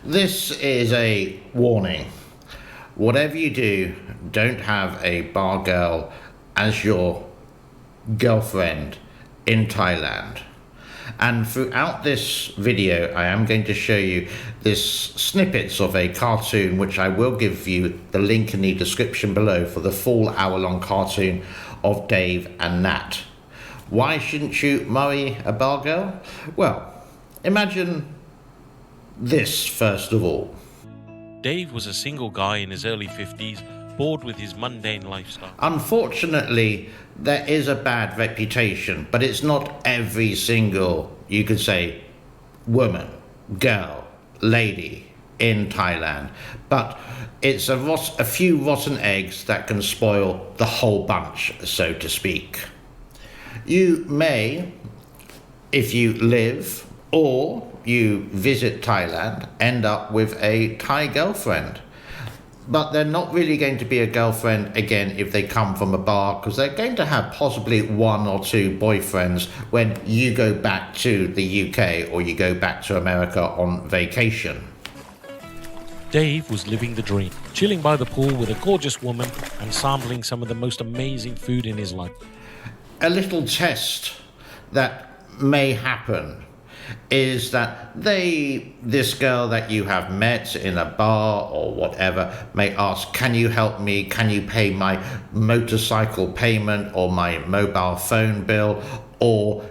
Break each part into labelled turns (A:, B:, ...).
A: This is a warning. Whatever you do, don't have a bar girl as your girlfriend in Thailand. And throughout this video, I am going to show you this snippets of a cartoon, which I will give you the link in the description below for the full hour-long cartoon of Dave and Nat. Why shouldn't you marry a bar girl? Well, imagine this first of all.
B: Dave was a single guy in his early 50s, bored with his mundane lifestyle.
A: Unfortunately, there is a bad reputation, but it's not every single, you could say, woman, girl, lady in Thailand. But it's a few rotten eggs that can spoil the whole bunch, so to speak. You may, if you live or you visit Thailand, end up with a Thai girlfriend. But they're not really going to be a girlfriend again if they come from a bar, because they're going to have possibly one or two boyfriends when you go back to the UK or you go back to America on vacation.
B: Dave was living the dream, chilling by the pool with a gorgeous woman and sampling some of the most amazing food in his life.
A: A little test that may happen is that this girl that you have met in a bar or whatever may ask, can you help me? Can you pay my motorcycle payment or my mobile phone bill, or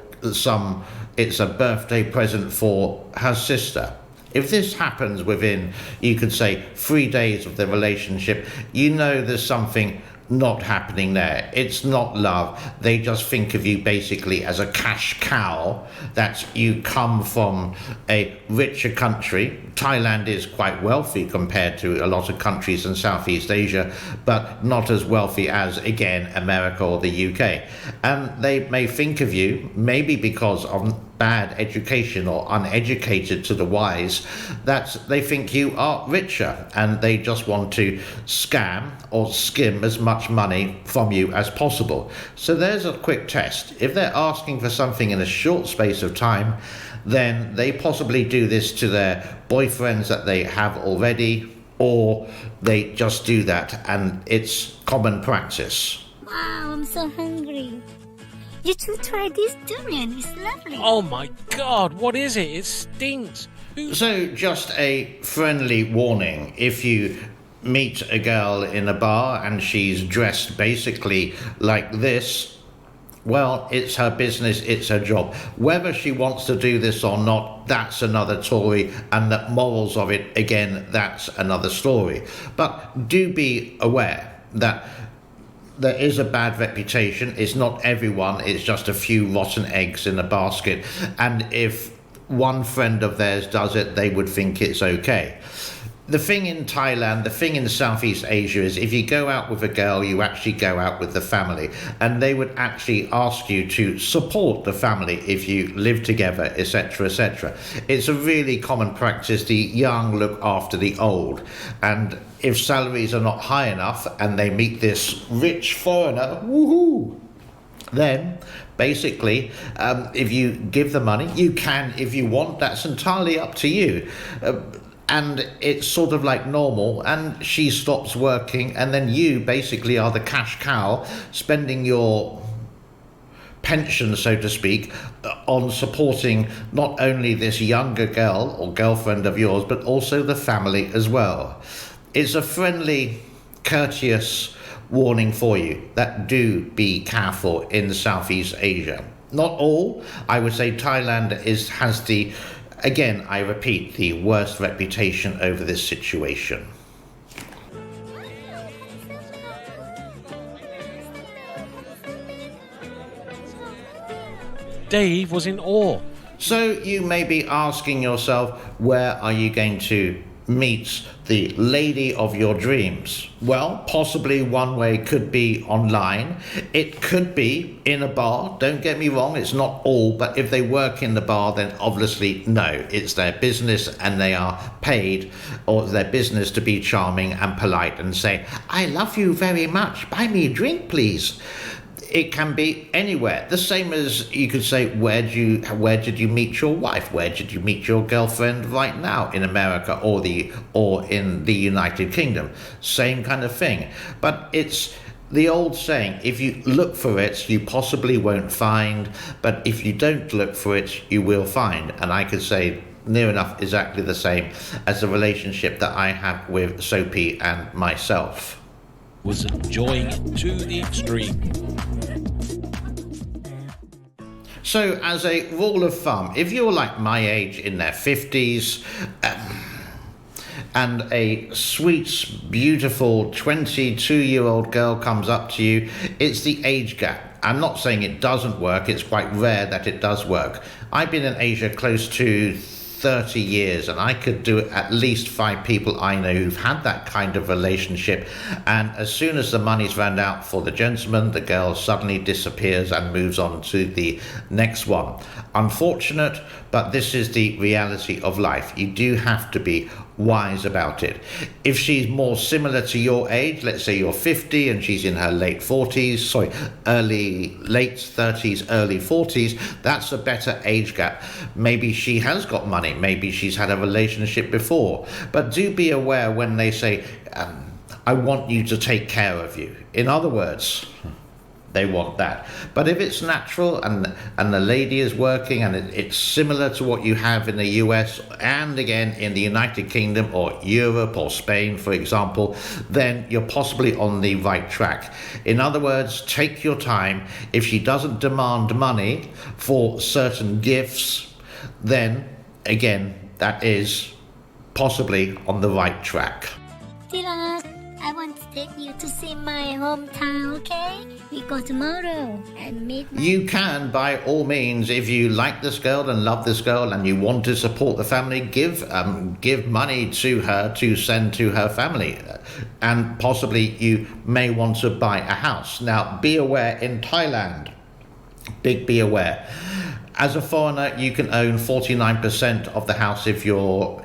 A: it's a birthday present for her sister. If this happens within, you could say, 3 days of the relationship, you know there's something not happening there. It's not love. They just think of you basically as a cash cow, that you come from a richer country. Thailand is quite wealthy compared to a lot of countries in Southeast Asia, but not as wealthy as, again, America or the UK. And they may think of you, maybe because of bad education or uneducated to the wise, that they think you are richer and they just want to scam or skim as much money from you as possible. So there's a quick test. If they're asking for something in a short space of time, then they possibly do this to their boyfriends that they have already, or they just do that and it's common practice.
C: Wow, I'm so hungry. You should try this durian, it's lovely.
B: Oh my god, what is it? It stinks.
A: So just a friendly warning, if you meet a girl in a bar and she's dressed basically like this, well, it's her business, it's her job. Whether she wants to do this or not, that's another story, and the morals of it, again, that's another story. But do be aware that there is a bad reputation. It's not everyone, it's just a few rotten eggs in a basket. And if one friend of theirs does it, they would think it's okay. The thing in Thailand, the thing in Southeast Asia is, if you go out with a girl, you actually go out with the family, and they would actually ask you to support the family if you live together, etc., etc. It's a really common practice. The young look after the old, and if salaries are not high enough and they meet this rich foreigner, woohoo, then basically, if you give the money, you can, if you want, that's entirely up to you. And it's sort of like normal, and she stops working, and then you basically are the cash cow, spending your pension, so to speak, on supporting not only this younger girl or girlfriend of yours, but also the family as well. It's a friendly, courteous warning for you that do be careful in Southeast Asia. Not all. I would say Thailand has the, again, I repeat, the worst reputation over this situation.
B: Dave was in awe.
A: So you may be asking yourself, where are you going to meet the lady of your dreams? Well, possibly one way could be online. It could be in a bar. Don't get me wrong, it's not all, but if they work in the bar, then obviously no, it's their business and they are paid, or their business, to be charming and polite and say, I love you very much, buy me a drink please. it can be anywhere. The same as you could say, where did you meet your wife? Where did you meet your girlfriend right now in America or in the United Kingdom? Same kind of thing. But it's the old saying, if you look for it, you possibly won't find, but if you don't look for it, you will find. And I could say near enough exactly the same as the relationship that I have with Soapy and myself.
B: Was enjoying it to the extreme.
A: So as a rule of thumb, if you're like my age in their 50s, and a sweet, beautiful 22-year-old girl comes up to you, it's the age gap. I'm not saying it doesn't work, it's quite rare that it does work. I've been in Asia close to 30 years, and I could do at least 5 people I know who've had that kind of relationship, and as soon as the money's run out for the gentleman, the girl suddenly disappears and moves on to the next one. Unfortunate, but this is the reality of life. You do have to be wise about it. If she's more similar to your age, let's say you're 50 and she's in her late 30s, late 30s, early 40s, that's a better age gap. Maybe she has got money, maybe she's had a relationship before, but do be aware when they say, I want you to take care of you. In other words, they want that. But if it's natural and the lady is working and it's similar to what you have in the US and again in the United Kingdom or Europe or Spain, for example, then you're possibly on the right track. In other words, take your time. If she doesn't demand money for certain gifts, then again, that is possibly on the right track.
C: Tilak, I want to take you to see my hometown, okay? We go tomorrow and meet my...
A: You can, by all means, if you like this girl and love this girl and you want to support the family, give money to her to send to her family. And possibly you may want to buy a house. Now, be aware in Thailand, be aware. As a foreigner, you can own 49% of the house if you're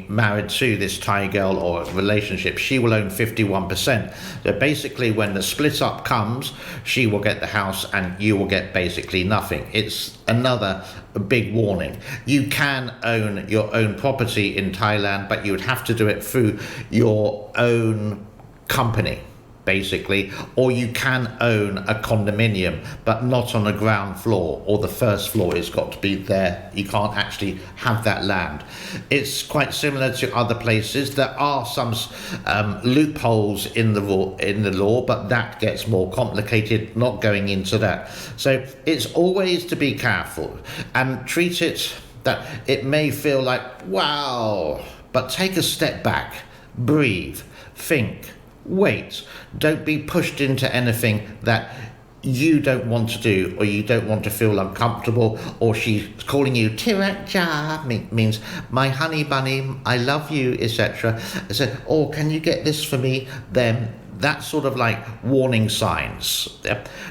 A: married to this Thai girl or a relationship. She will own 51%. So basically, when the split up comes, she will get the house and you will get basically nothing. It's another big warning. You can own your own property in Thailand, but you would have to do it through your own company, basically, or you can own a condominium but not on the ground floor, or the first floor has got to be there. You can't actually have that land. It's quite similar to other places. There are some loopholes in the law, but that gets more complicated, not going into that. So it's always to be careful and treat it that it may feel like wow, but take a step back, breathe, think, wait. Don't be pushed into anything that you don't want to do or you don't want to feel uncomfortable, or she's calling you Tirak Ja, means my honey bunny, I love you, etc. So, or can you get this for me? Then that's sort of like warning signs.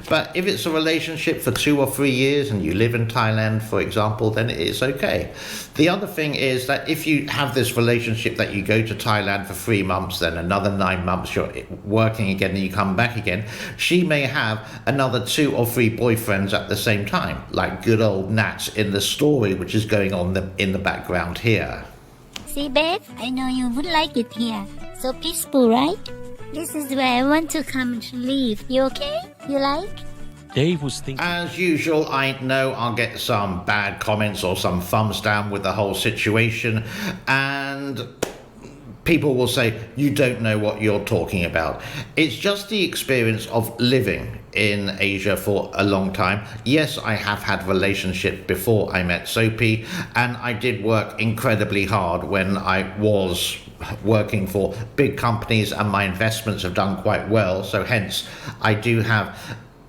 A: But if it's a relationship for 2 or 3 years and you live in Thailand, for example, then it's okay. The other thing is that if you have this relationship that you go to Thailand for 3 months, then another 9 months you're working again and you come back again, she may have another 2 or 3 boyfriends at the same time, like good old Nat in the story which is going on in the background here.
C: See, babe, I know you would like it here. So peaceful, right? This is where I want to come to live. You okay? You like?
B: Dave was thinking.
A: As usual, I know I'll get some bad comments or some thumbs down with the whole situation, and people will say, you don't know what you're talking about. It's just the experience of living in Asia for a long time. Yes, I have had relationships before I met Soapy, and I did work incredibly hard when I was working for big companies, and my investments have done quite well. So hence, I do have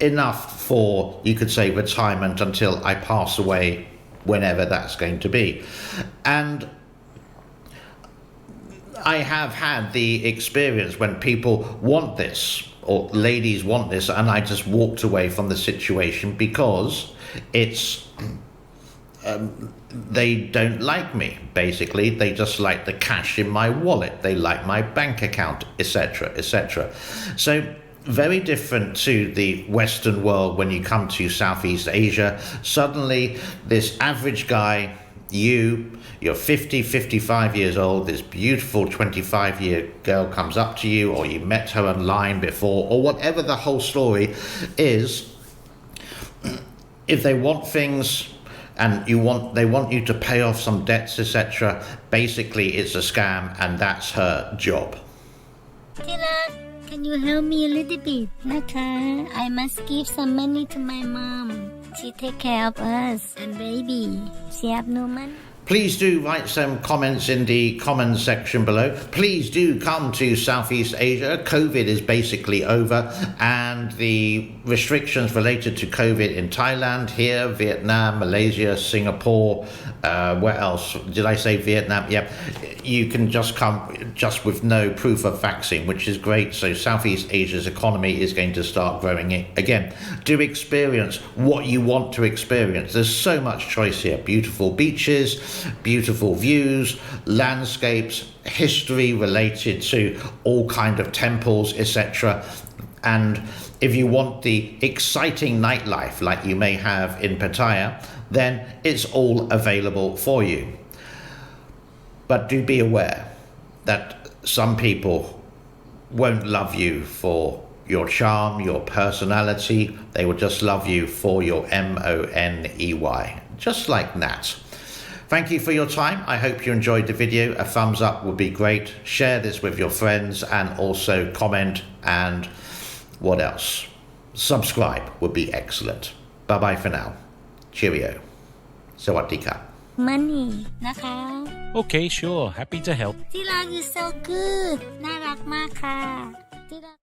A: enough for, you could say, retirement until I pass away, whenever that's going to be. And I have had the experience when people want this, or ladies want this, and I just walked away from the situation because it's they don't like me, basically. They just like the cash in my wallet, they like my bank account, etc., etc. So very different to the Western world when you come to Southeast Asia. Suddenly, this average guy, you're 50, 55 years old, this beautiful 25-year girl comes up to you, or you met her online before, or whatever the whole story is. If they want things and they want you to pay off some debts, etc., basically it's a scam, and that's her job.
C: Tila, can you help me a little bit? Naka, I must give some money to my mom. She take care of us and baby. She have no money.
A: Please do write some comments in the comments section below. Please do come to Southeast Asia. COVID is basically over, and the restrictions related to COVID in Thailand, here, Vietnam, Malaysia, Singapore, where else? Did I say Vietnam? Yep. You can just come just with no proof of vaccine, which is great. So Southeast Asia's economy is going to start growing again. Do experience what you want to experience. There's so much choice here. Beautiful beaches, beautiful views, landscapes, history related to all kind of temples, etc. And if you want the exciting nightlife like you may have in Pattaya, then it's all available for you. But do be aware that some people won't love you for your charm, your personality. They will just love you for your money, just like Nat. Thank you for your time. I hope you enjoyed the video. A thumbs up would be great. Share this with your friends, and also comment, and what else? Subscribe would be excellent. Bye bye for now. Cheerio. Sawadee ka.
C: Money, Naka.
B: Okay, sure. Happy to help.
C: Tila, you're so good. น่ารักมากค่ะ Tila